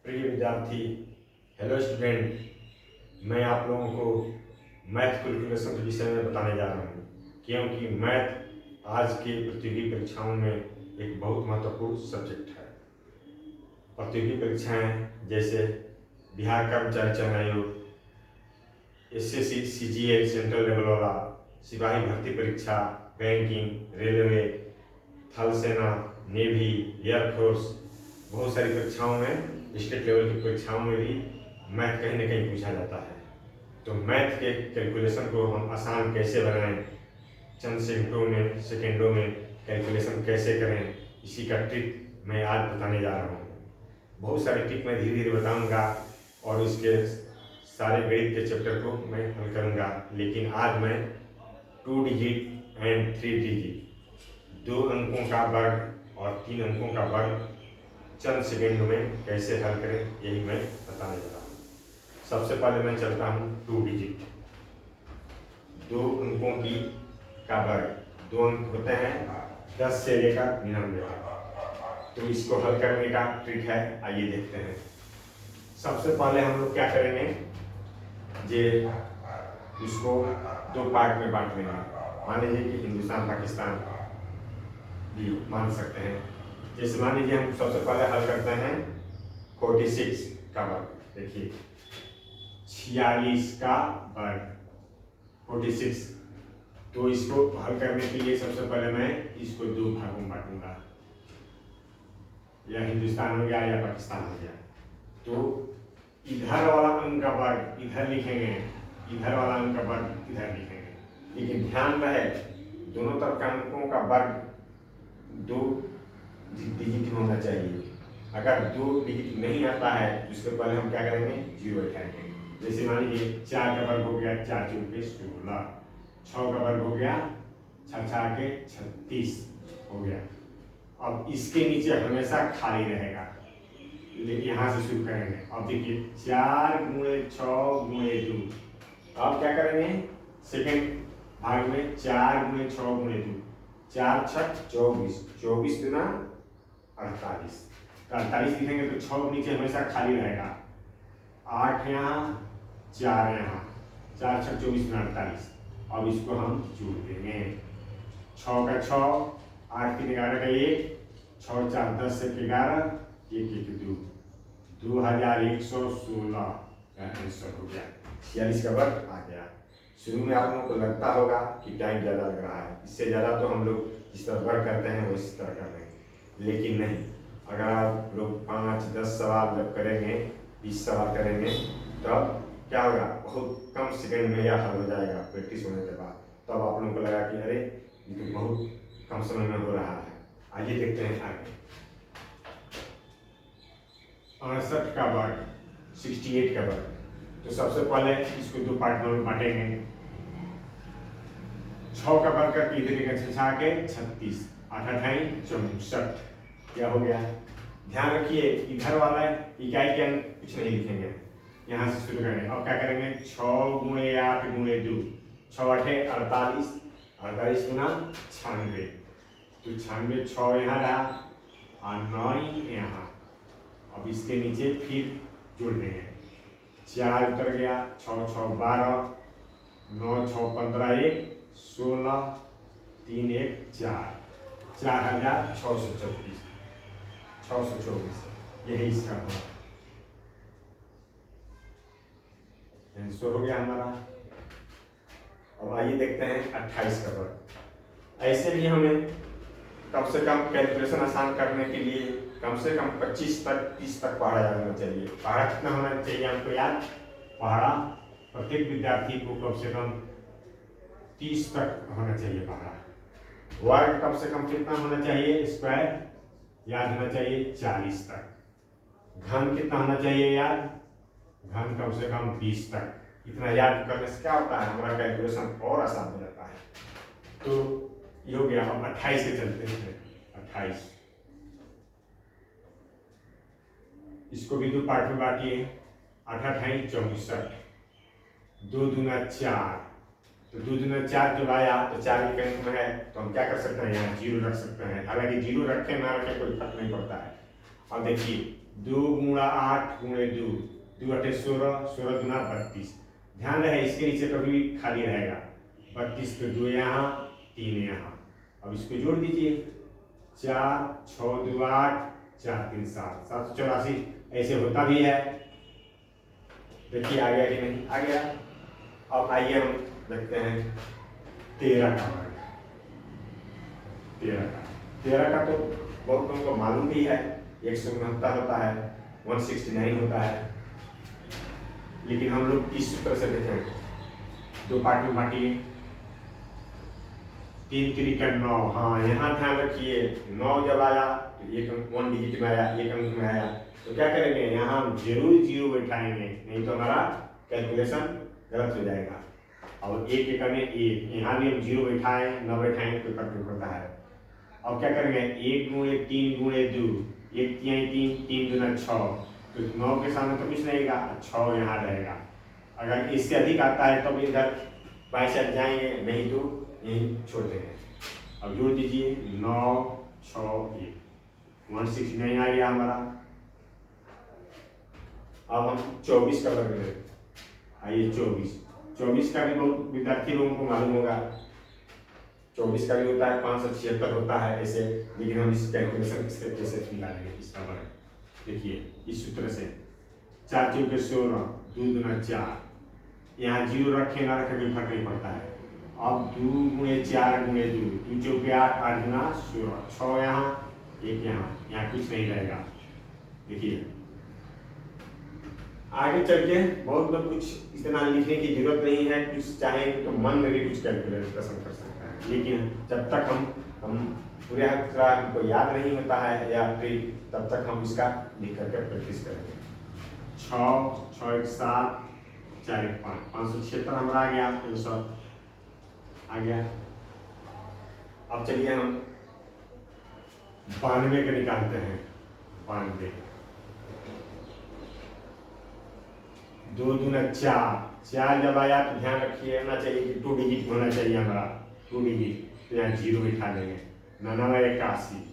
प्रिय विद्यार्थी, hello student, मैं आप लोगों को मैथ कैलकुलेशन के विषय में बताने जा रहा हूँ, क्योंकि मैथ आज के प्रतियोगी परीक्षाओं में एक बहुत महत्वपूर्ण सब्जेक्ट है। प्रतियोगी परीक्षाएं जैसे बिहार कर्मचारी चयन आयोग, एसएससी सीजीएल सेंट्रल लेवल वाला, सिपाही भर्ती परीक्षा, बैंकिंग, रेलवे, थल सेना, नेवी, एयरफोर्स, बहुत सारी परीक्षाओं में, स्टेट लेवल की परीक्षाओं में भी मैथ कहीं ना कहीं पूछा जाता है। तो मैथ के कैलकुलेशन को हम आसान कैसे बनाएं, चंद सेकंडों में कैलकुलेशन कैसे करें, इसी का ट्रिक मैं आज बताने जा रहा हूँ। बहुत सारे ट्रिक मैं धीरे धीरे बताऊँगा और इसके सारे गणित के चैप्टर को मैं हल करूँगा, लेकिन आज मैं 2 डिजिट एंड 3 डिजिट, 2 अंकों का वर्ग और 3 अंकों का वर्ग चंद सेकंड में कैसे हल करें, यही मैं बताने जा रहा हूँ। सबसे पहले मैं चलता हूँ 2 डिजिट, 2 अंकों की का वर्ग। 2 अंक होते हैं 10 से लेकर 99 तक। तो इसको हल करने का ट्रिक है, आइए देखते हैं। सबसे पहले हम लोग क्या करेंगे, जे इसको 2 पार्ट में बांट लेंगे। मान लीजिए कि हिंदुस्तान पाकिस्तान भी मान सकते हैं। जैसे मान लीजिए हम सबसे पहले हल करते हैं 46 का वर्ग। देखिए 46 का वर्ग 46। तो इसको हल करने के लिए सबसे पहले मैं इसको 2 भागों में बांटूंगा, या हिंदुस्तान हो गया या पाकिस्तान हो गया। तो इधर वाला अंक का वर्ग इधर लिखेंगे, इधर वाला अंक का वर्ग इधर लिखेंगे, लेकिन ध्यान रहे दोनों तरफ के अंकों का वर्ग 2 डिजिट होना चाहिए। अगर 2 डिजिट नहीं आता है तो इसके पहले हम क्या करेंगे, 0 बैठाएंगे। जैसे मान लीजिए 4 का वर्ग हो गया 4 चौक 16, 6 का वर्ग हो गया 6 6 के 36 हो गया। अब इसके नीचे हमेशा खाली रहेगा, लेकिन यहाँ से शुरू करेंगे। अब देखिए 4 गुणे 6 गुणे 2। अब क्या करेंगे, सेकेंड भाग में 4 गुणे 6 गुणे 2, 4 6 24, 24 गुना 48। 48 लिखेंगे तो 6 नीचे हमेशा खाली रहेगा। 8 यहाँ 4 यहाँ, 4 6 24 गुना 48। अब इसको हम जोड़ देंगे। 6 का 6, 8 3 11 का 1, 6 4 10 से 11, 1 1 2, 2116 का आंसर हो गया। 46 का वर्ग आ गया। शुरू में आप लोगों को लगता होगा कि टाइम ज़्यादा लग रहा है, इससे ज़्यादा तो हम लोग जिस तरह वर्क करते हैं वो इस तरह कर रहे हैं, लेकिन नहीं। अगर आप लोग 5-10 सवाल जब करेंगे, 20 सवाल करेंगे, तब क्या होगा, बहुत कम सेकंड में यह हल हो जाएगा प्रैक्टिस होने के बाद। तब आप लोगों को लगा कि अरे ये तो बहुत कम समय में हो रहा है। आइए देखते हैं आगे। 68 का वर्ग, 68 का वर्ग। तो सबसे पहले इसको 2 पार्ट में बांटेंगे। 6 का वर्ग करके इधर का 6 के 36, 8 8 64। क्या हो गया, ध्यान रखिए इधर वाला इकाई के अंक कुछ नहीं लिखेंगे, यहाँ से शुरू करेंगे। अब क्या करेंगे, 6 गुणे 8 गुणे 2, 6 8 48, 48 गुना 96। तो 96, 6 यहाँ रहा और 9 यहाँ। अब इसके नीचे फिर जोड़ देंगे। 4 उतर गया, 6 6 12, 9 6 15 1 16, 3 1 4, 4624, 624। यही इसका होगा आंसर हो गया हमारा। अब आइए देखते हैं 28 का वर्ग। ऐसे भी हमें कम से कम कैलकुलेशन आसान करने के लिए कम से कम 25 तक 30 तक पढ़ा जाना चाहिए। पढ़ा कितना होना चाहिए हमको याद, पढ़ा प्रत्येक विद्यार्थी को कम से कम 30 तक होना चाहिए पढ़ा। वर्ग कम से कम कितना होना चाहिए, स्क्वायर याद होना चाहिए 40 तक। घन कितना होना चाहिए याद, घन कम से कम 20 तक। इतना याद करने से क्या होता है, हमारा कैलकुलेशन और आसान हो जाता है। तो ये हो गया। अब 28 से चलते हैं। 28 इसको भी 2 पार्ट में बांटिए। 8 8 64, 2 दूना 4। तो 2 दूना 4 जब आया तो 4 के अंक में है, तो हम क्या कर सकते हैं, यहाँ 0 रख सकते हैं। हालांकि 0 रखे ना रखे कोई फर्क नहीं पड़ता है। अब देखिए 2 गुणा 8 गुणे 2, 2 8 16, 16 गुना 32। ध्यान रहे इसके नीचे कभी भी खाली रहेगा। 32 पे 2 यहाँ 3 यहाँ। अब इसको जोड़ दीजिए 4 6 2 8 4 3 7 784 ऐसे होता भी है। देखिए आ गया कि नहीं आ गया। अब आइए हम देखते हैं 13 का वर्ग। 13 का तो बहुत लोगों को मालूम भी है, 169 होता है, 169 होता है। लेकिन हम लोग इस सूत्र से देखें, 2 पार्ट में बांटिए, 3 3 का 9। हाँ यहाँ ध्यान रखिए 9 जब आया तो एक अंक 1 डिजिट में आया, एक अंक में आया, तो क्या करेंगे यहाँ हम जरूर जीरो बैठाएंगे, नहीं तो हमारा कैलकुलेशन गलत हो जाएगा। अब एक के करने एक, यहाँ भी हम जीरो बैठाएं न बैठाएं तो फर्क नहीं पड़ता है। अब क्या करेंगे 1 गुणे 3 गुणे 2, 1 3 3 दूना 6, तो 9 के सामने तो कुछ नहीं रहेगा, 6 यहाँ रहेगा। अगर इससे अधिक आता है तो इधर बाई साइड जाएंगे, नहीं तो यहीं छोड़ देंगे। अब जोड़ दीजिए 9 6 1, 169 आ गया हमारा। अब हम 24 का वर्ग करें। आइए 24 का भी बहुत विद्यार्थी लोगों को मालूम होगा, 24 का भी होता है, 576 होता है ऐसे। लेकिन हम इस कैलकुलेशन इससे कैसे निकालेंगे इसका वर्ग। देखिए इस सूत्र से 4 चौके 16, 2 दूना 4, यहाँ जीरो रखे ना रखे कोई फर्क नहीं पड़ता है। अब 2 गुणे 4 गुणे 2, 2 चौके 8, 8 गुना 16, 6 यहाँ एक यहाँ कुछ नहीं रहेगा। देखिए आगे चल के बहुत लोग कुछ इतना लिखने की जरूरत नहीं है, कुछ चाहे तो मन में भी कुछ कैलकुलेशन कर सकता है। लेकिन जब तक हम पूरा हमको याद नहीं होता है या फिर तब तक हम इसका लिख करके प्रैक्टिस करेंगे। 6 6 1 7 4 1 5, 576 हमारा आ गया, आंसर आ गया। अब चलिए हम 92 का निकालते हैं। 92, 2 दूना 4, 4 जब आया तो ध्यान रखिए होना चाहिए कि 2 डिजिट होना चाहिए हमारा, 2 डिजिट, तो यहाँ जीरो बिठा देंगे। 99 81।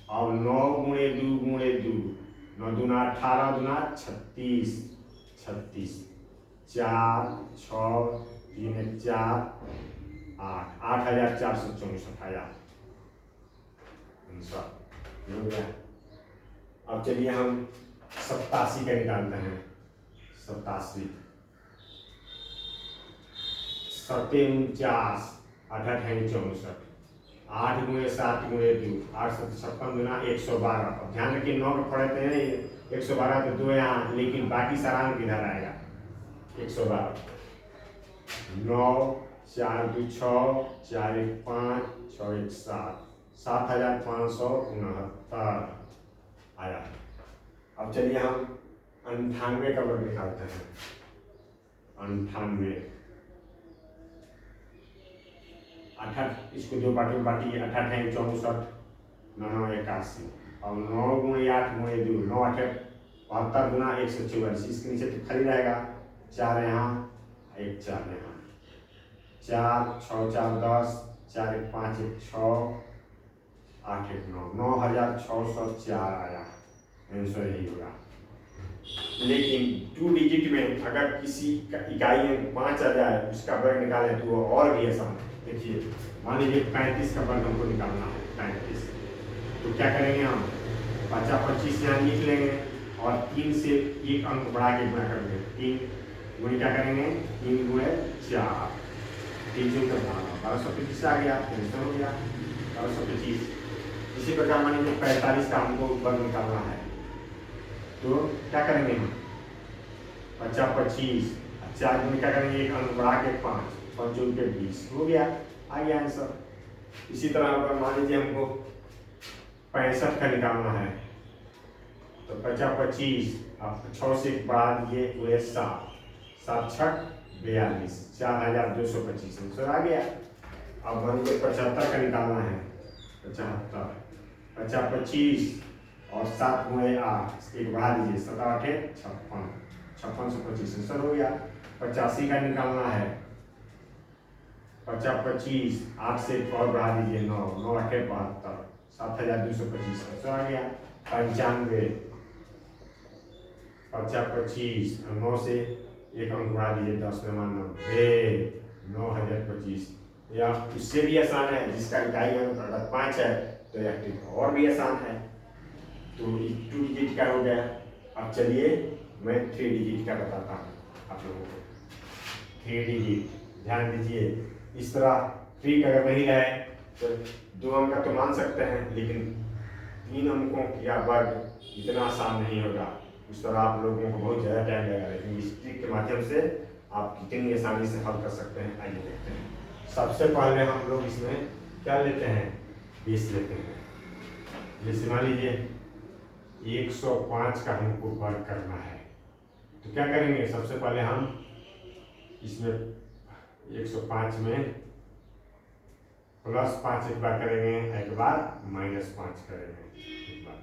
और 9 गुणे 2 गुणे 2, 9 दूना 18 दूना 36, 36 4 6 3 4 8, 8464 आया आंसर हो गया। अब चलिए हम 87 का निकालते हैं। 87 7 49 8 64, 8 गुणे 7 गुणे 2, 8 7 56 दूना 112। अब ध्यान रखिए 9 का पढ़ते हैं 112 तो 2 यहाँ, लेकिन बाकी सारा अंक इधर आएगा 112। 9 4 2 6 4 1 5 6 1 7, 7569 आया। अब चलिए हम 98 का वर्ग निकालते हैं। 98 इसको 2 पार्ट में बांटिए, 8 8 64, 9 81। और 9 गुणे 8 गुणे 2, 9 8 72 गुना 144। इसके नीचे तो खाली रहेगा, 4 यहाँ 1 4 यहाँ, 4 6 4 10, 4 1 5 1 6, 8 1 9, 9604 आया आंसर यही होगा। लेकिन 2 डिजिट में अगर किसी का इकाई में 5 आ जाए उसका वर्ग निकाले तो वो और भी आसान है। देखिए मान लीजिए 35 का वर्ग हमको निकालना है, 35, तो क्या करेंगे हम 25 यहाँ लिख लेंगे और 3 से एक अंक बढ़ा के गुणा करेंगे। 3 गुणे क्या करेंगे 3 गुणे 4, 3 से 1225 आ गया, आंसर हो गया 1225। इसी प्रकार मान लीजिए 45 का हमको वर्ग निकालना है, तो क्या करेंगे हम 25 4 गुणे क्या करेंगे एक अंक बढ़ा के 5, 5 के 20 हो गया, आ गया आंसर। इसी तरह अगर मान लीजिए हमको 65 का निकालना है, तो 25 आप 6 से बढ़ा दीजिए वो 7, 7 6 42, 4225 आंसर आ गया। अब मान लीजिए 75 का निकालना है, 75 25 और 7 गुणे 8 एक बढ़ा दीजिए, 7 8 56, 5625 आंसर हो गया। 85 का निकालना है, 25 8 से और बढ़ा दीजिए 9, 9 8 72, 7225 आंसर आ गया। 95, 25, 9 से एक अंक बढ़ा दीजिए 10 में 90, 9025। या इससे भी आसान है, जिसका इकाई अंक अगर 5 है तो यह ट्रिक और भी आसान है। तो 2 डिजिट का हो गया। अब चलिए मैं 3 डिजिट का बताता हूँ आप लोगों को। 3 डिजिट ध्यान दीजिए, इस तरह ट्रिक अगर नहीं रहे तो 2 अंक का तो मान सकते हैं, लेकिन 3 अंकों का वर्ग इतना आसान नहीं होगा। उस तरह आप लोगों को बहुत ज़्यादा टाइम लगेगा, लेकिन इस ट्रिक के माध्यम से आप कितनी आसानी से हल कर सकते हैं, आइए देखते हैं। सबसे पहले हम लोग इसमें क्या लेते हैं, 20 लेते हैं। जैसे मान लीजिए 105 का हमको वर्ग करना है, तो क्या करेंगे, सबसे पहले हम इसमें 105 में +5 एक बार करेंगे, एक बार -5 करेंगे एक बार।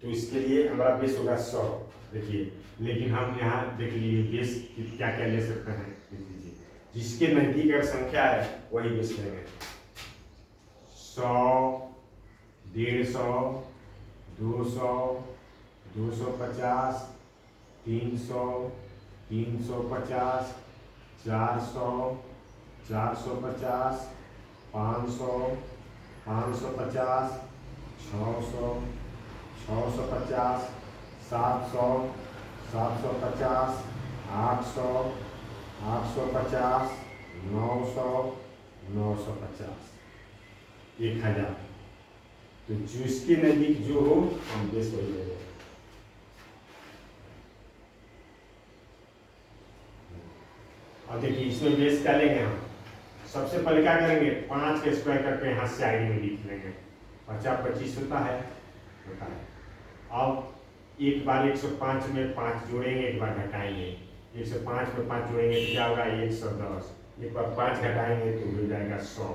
तो इसके लिए हमारा बेस होगा 100। देखिए, लेकिन हम यहाँ देख लीजिए बेस क्या क्या ले सकते हैं, देख लीजिए जिसके नजदीक अगर संख्या है वही बेस लेंगे। 100, 150, 200, 250, 300, 350, 400, 450, 500, 550, 600, 650, 700, 750, 800, 850, 900, 950, 1000। तो जिसके नजदीक जो हो हम बेस वही ले लें। और देखिए इसमें बेस क्या लेंगे हम, सबसे पहले क्या करेंगे, 5 के स्क्वायर करके यहाँ से आईडी में लिख लेंगे। 50 25 होता है। अब एक बार 105 में 5 जोड़ेंगे, एक बार घटाएंगे। 105 में 5 जोड़ेंगे तो क्या होगा, 110। एक बार 5 घटाएंगे तो हो जाएगा 100।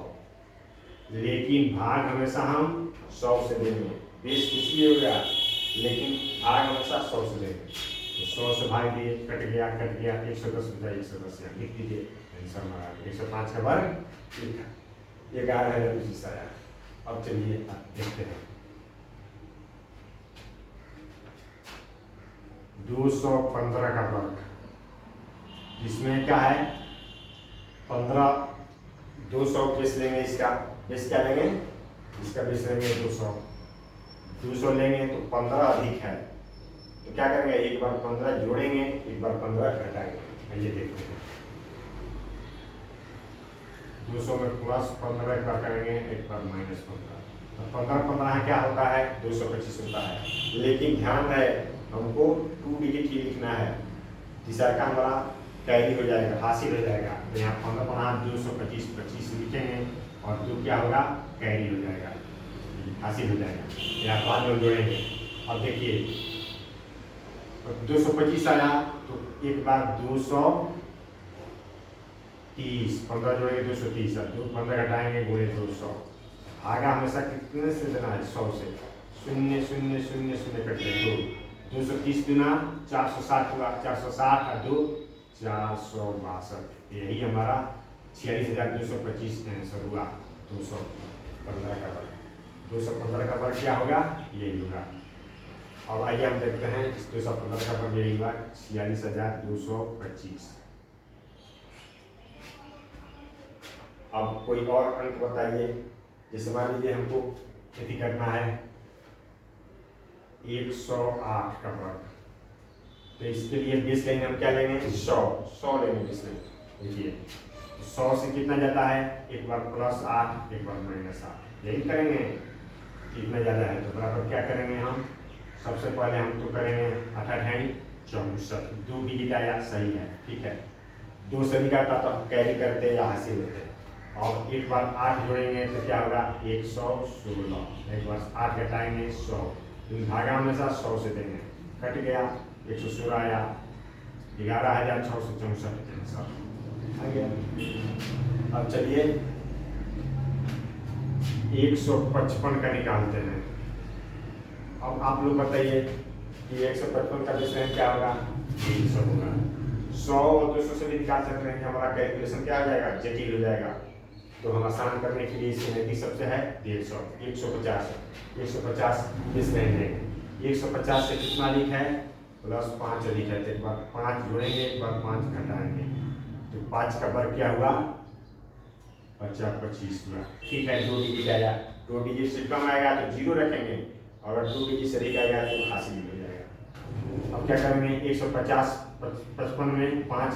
लेकिन भाग हमेशा हम 100 से देंगे। बेस कुछ भी होगा, लेकिन भाग हमेशा 100 से देंगे। तो 100 से भाग दिए, कट गया 110 बचा, 110 यहाँ लिख दीजिए, आंसर हमारा 105 का वर्ग 11,025 आया। अब चलिए देखते हैं 215 का वर्ग, इसमें क्या है 15, 200 बेस लेंगे। इसका बेस क्या लेंगे, इसका बेस लेंगे 200। 200 लेंगे तो 15 अधिक है, तो क्या करेंगे, एक बार 15 जोड़ेंगे, एक बार 15 घटाएंगे। ये देखते हैं 200 में +15 एक बार करेंगे, एक बार -15। तो 15 क्या होता है, 225 होता है। लेकिन ध्यान है, हमको 2 डिजिट ही लिखना है, तीसरा का हमारा कैरी हो जाएगा, हासिल हो जाएगा। तो यहाँ 15 225 25 लिखेंगे और 2 क्या होगा, कैरी हो जाएगा, हासिल हो जाएगा। यहाँ बाद में जोड़ेंगे। अब देखिए 225 आया तो एक बार 230, 15 जोड़ेंगे 230, 15 घटाएंगे गुणे 200। आगा हमेशा कितने से देना है, 100 से। 0 0 0 0 कट गए 230 गुना 460 हुआ, 460 और 2 462। यही हमारा 46,225 आंसर हुआ। 215 का वर्ग, 215 का वर्ग क्या होगा, यही होगा। और आइए हम देखते हैं इस 215 का वर्ग यही हुआ 46,225। अब कोई और अंक बताइए, जैसे मान लीजिए हमको खेती करना है 108 का वर्ग, तो इसके लिए बेस लेंगे हम, क्या लेंगे 100 लेंगे बेस लेंगे। देखिए 100 से कितना जाता है, एक बार +8 एक बार -8, यही करेंगे। कितना ज़्यादा है तो बराबर क्या करेंगे हम, सबसे पहले हम तो करेंगे 8 64, 2 डिजिट आया, सही है, ठीक है। 2 से निकालता तो हम कैरी करते या हासिल होते। और एक बार 8 जोड़ेंगे तो क्या होगा, 116। एक बार 8 घटाएंगे 100, धागा हमेशा 100 से देंगे, कट गया 116 आया, 11,664 आ गया। अब चलिए 155 का निकालते हैं। अब आप लोग बताइए कि 155 का बेस क्या होगा, 300 होगा। 100 और 200 से भी निकाल सकते हैं कि हमारा कैलकुलेशन क्या हो जाएगा, जटिल हो जाएगा। तो हम आसान करने के लिए इसके नजदीक सबसे है 150, 150, 150 बेस लाइन देंगे। 150 से कितना अधिक है, +5 अधिक है, तो एक बार 5 जोड़ेंगे, एक बार 5 घटाएंगे, तो 5 का वर्ग क्या हुआ, 25 हुआ। ठीक है, 2 डिजिट आया, 2 डिजिट से कम आएगा तो 0 रखेंगे, और 2 डिजिट से अधिक आएगा तो हासिल हो जाएगा। अब क्या करेंगे, 150 55 में 5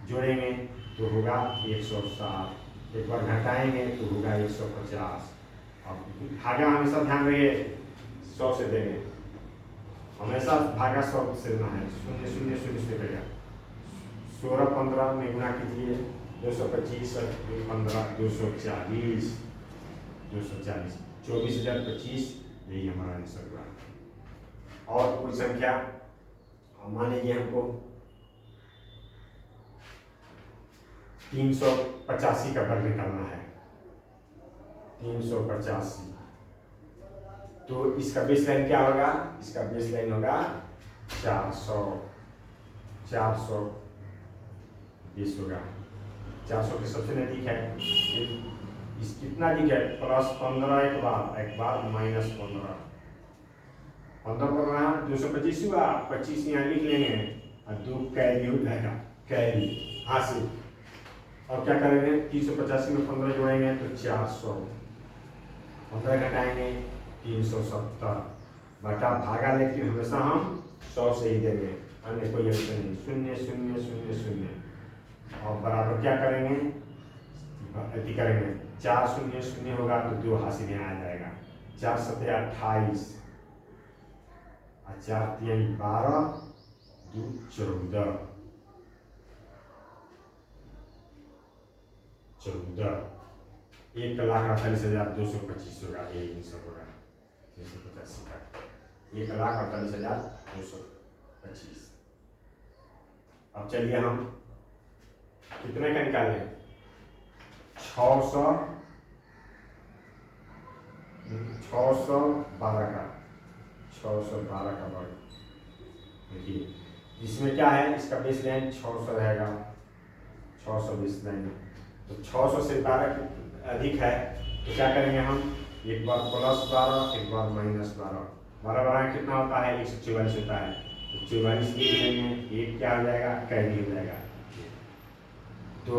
जोड़ेंगे तो होगा 160, एक बार घटाएंगे तो होगा 150। अब भागा हमेशा ध्यान रहे 100 से देंगे, हमेशा भागा 100 से देना है, 0 0 0 से करेगा। 16 15 में गुणा कीजिए, 225 15 240, 240 24,025, यही हमारा आंसर हुआ। और कोई संख्या मान लीजिए हमको 385 का वर्ग निकालना है, 385, तो इसका बेस लाइन क्या होगा, इसका बेस लाइन होगा 400, 420 होगा। 400 के सबसे नजदीक है, इस कितना नजदीक है, +15 एक बार -15, 15 पर रहा 225 हुआ, 25 यहाँ लिख लेंगे और 2 कैरी हो जाएगा, कैरी हासिल। अब क्या करेंगे, 385 में 15 जोड़ेंगे तो 400, 15 घटाएंगे 370, बटा भागा लेकिन हमेशा हम 100 से ही देंगे, अन्य कोई ऑप्शन नहीं, 0 0 0 0, और बराबर क्या करेंगे, अति करेंगे, 4 0 0 होगा तो 2 हासिल यहाँ आ जाएगा, 4 7 28, 4 3 12, 2 14, 1,48,225 होगा, यही आंसर होगा 385 का, 1,48,225। अब चलिए हम कितने का निकालें, 612 का, 612 का वर्ग। देखिए इसमें क्या है, इसका बेस लाइन 600 रहेगा, 600 बेस लाइन, तो 600 से 12 अधिक है तो क्या करेंगे हम, एक बार +12, एक बार -12, 12 12 कितना होता है, 144 होता है, तो 44 लिख लेंगे, एक क्या हो जाएगा, कैरी हो जाएगा। तो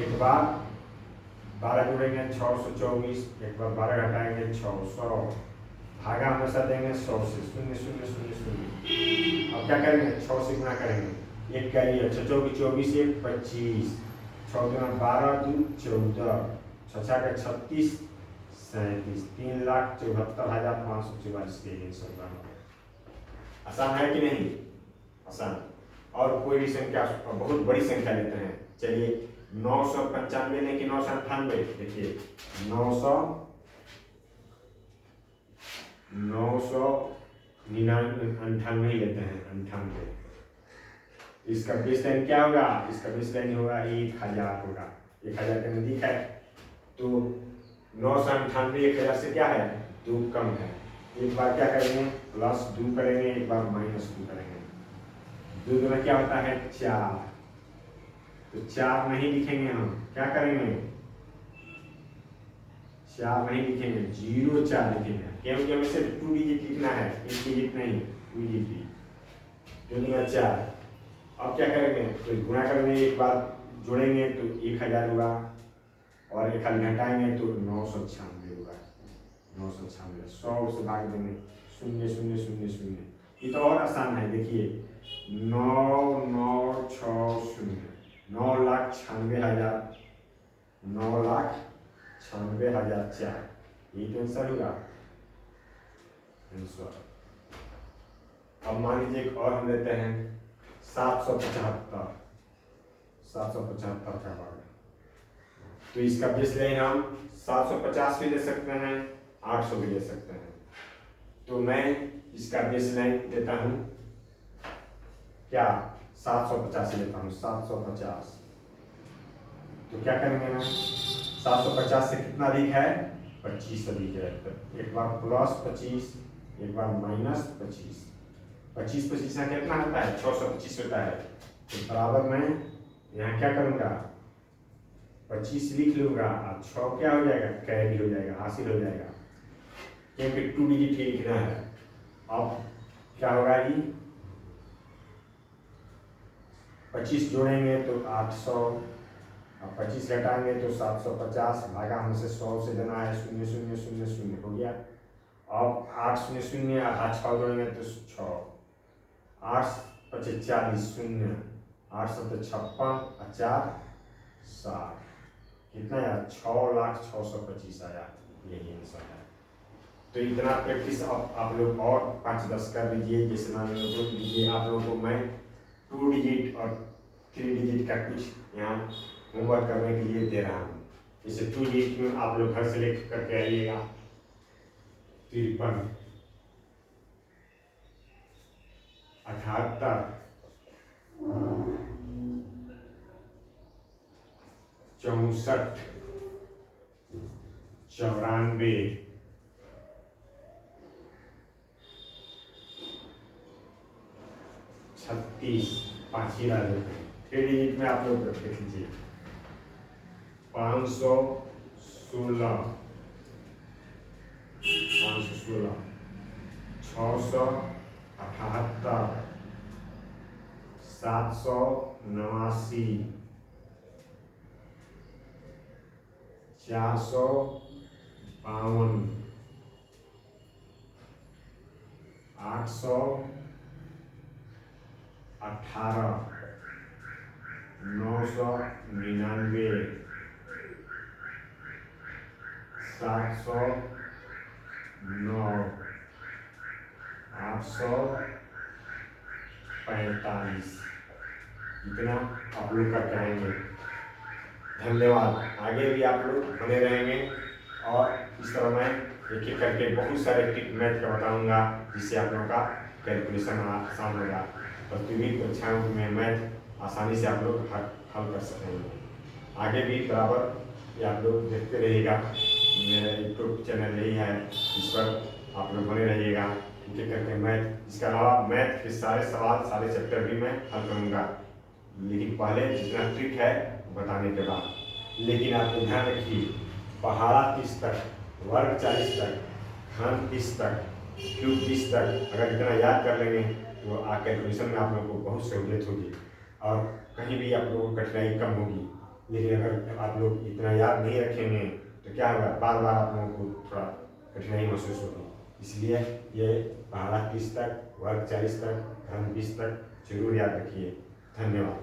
एक बार 12 जोड़ेंगे 624, एक बार 12 घटाएंगे 600, भागा हमेशा देंगे 100 से, 0 0 0 0। अब क्या करेंगे, 6 से गुणा करेंगे, एक कैरी, 6 24 24 1 25, 6 2 12 2 14, 6 6 के 36 37, 3,74,544 के आंसर बना। आसान है कि नहीं, आसान। और कोई भी संख्या, बहुत बड़ी संख्या लेते हैं, चलिए 995 नहीं कि 998, देखिए 999 लेते हैं, 98, इसका बेस लाइन क्या होगा, इसका बेस लाइन होगा 1000 होगा, 1000 के नजदीक है, तो 998 1000 से क्या है, 2 कम है, एक बार क्या करेंगे, +2 करेंगे, एक बार -2 करेंगे, 2 में क्या होता है 4, तो 4 नहीं लिखेंगे, हम क्या करेंगे, 4 नहीं लिखेंगे, 0 4 लिखेंगे, क्योंकि हमें सिर्फ 2 डिजिट लिखना है, 1 डिजिट नहीं, 2 डिजिट, 2 में 4। अब क्या करेंगे, तो गुणा करेंगे, एक बार जोड़ेंगे तो 1000 हुआ, और 1 घटाएंगे तो 996 होगा, 996, 100 से भाग देंगे 0 0 0 0। ये तो और आसान है, देखिए 9960, 9,96,000, 9,96,004, यही तो आंसर होगा आंसर। अब मान लीजिए एक और हम लेते हैं 775, 775 का वर्ग, तो इसका बेस लाइन हम 750 भी ले सकते हैं, 800 भी ले सकते हैं, तो मैं इसका बेस लाइन देता हूँ क्या, 750 लेता हूँ, 750, तो क्या करेंगे मैं, 750 से कितना अधिक है, 25 अधिक है, एक बार +25, एक बार -25, 25 25 यहाँ कितना होता है, 625 होता है, तो बराबर में यहाँ क्या करूँगा, 25 लिख लूँगा और 6 क्या हो जाएगा, कैरी हो जाएगा, हासिल हो जाएगा, क्योंकि 2 डिजिट ही लिखना है। अब क्या होगा जी, 25 जोड़ेंगे तो 800 और 25 घटाएंगे तो 750, भागा हमसे 100 से देना है, 0 0 0 0 हो गया। अब 8 0 0 और 6 जोड़ेंगे तो 6, 8 25 40 0, 8 7 56 और 4 60, कितना यार 6,06,25 आया, यही आंसर है। तो इतना प्रैक्टिस आप लोग और 5-10 कर लीजिए। जैसे मान लीजिए आप लोगों को मैं 2 डिजिट और 3 डिजिट का कुछ यहाँ होमवर्क करने के लिए दे रहा हूँ। जैसे 2 डिजिट में आप लोग घर से लेकर करके आइएगा, 53 78 64 94 36, 5 ही रह जाते हैं। 3 डिजिट में आप लोग देख लीजिए, 516 678 789 452 818 999 709 845, इतना आप लोग करके आएंगे। धन्यवाद। आगे भी आप लोग बने रहेंगे और इस तरह मैं एक एक करके बहुत सारे टिप मैथ का बताऊंगा, जिससे आप लोगों का कैलकुलेशन आसान होगा। प्रतियोगी परीक्षाओं में मैथ आसानी से आप लोग हल कर सकेंगे। आगे भी बराबर ये आप लोग देखते रहिएगा, मेरा यूट्यूब चैनल यही है, इस पर आप लोग बने रहिएगा एक एक करके मैथ। इसके अलावा मैथ के सारे सवाल, सारे चैप्टर भी मैं हल करूँगा, लेकिन पहले जितना ट्रिक है बताने के बाद। लेकिन आप लोग ध्यान रखिए, पहाड़ा 30 तक, वर्ग 40 तक, घन 30 तक, क्यूब 20 तक अगर इतना याद कर लेंगे तो कैलकुलेशन में आप लोगों को बहुत सहूलियत होगी और कहीं भी आप लोगों को कठिनाई कम होगी। लेकिन अगर आप लोग इतना याद नहीं रखेंगे तो क्या होगा, बार बार आप लोगों को थोड़ा कठिनाई महसूस होगी। इसलिए ये पहाड़ा 30 तक, वर्ग 40 तक, घन 20 तक जरूर याद रखिए। धन्यवाद।